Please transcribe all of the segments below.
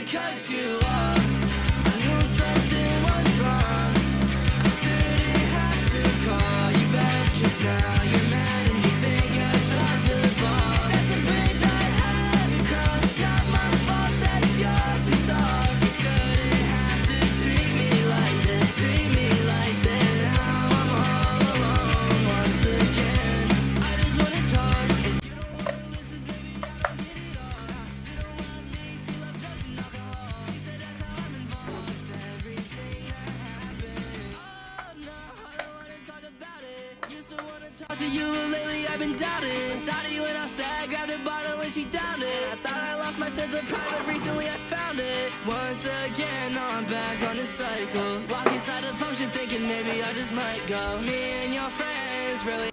cut you off. I knew something was wrong. I shouldn't have to call you back, 'cause now you're mad and you think I dropped the ball. That's a bridge I haven't crossed. Not my fault, that's your pissed off. You shouldn't have to treat me like this, treat me like this. Now I'm all alone once again. I just wanna talk and you don't wanna listen, baby. I don't get it all. She don't love me, she loves drugs and alcohol. She said that's how I'm involved. Everything that happened. Oh no, I don't wanna talk about it. Used to wanna talk to you, but lately I've been doubting. Shawty went outside, grabbed a bottle and she downed it. I thought I lost my sense of pride, but recently I found it. Once again, now I'm back on the cycle. Walk inside the function thinking maybe I just might go. Me and your friends really.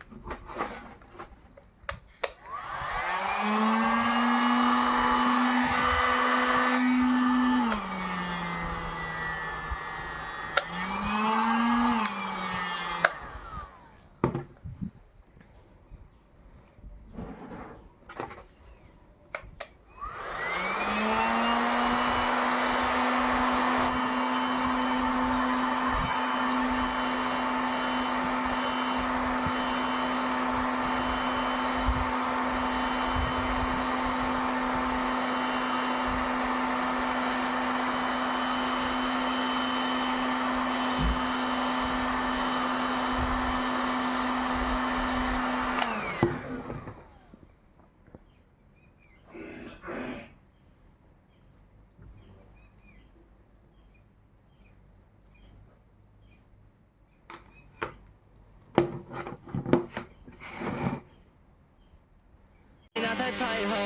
Not that tight, ho.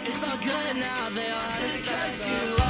It's all good now, they all had to cut you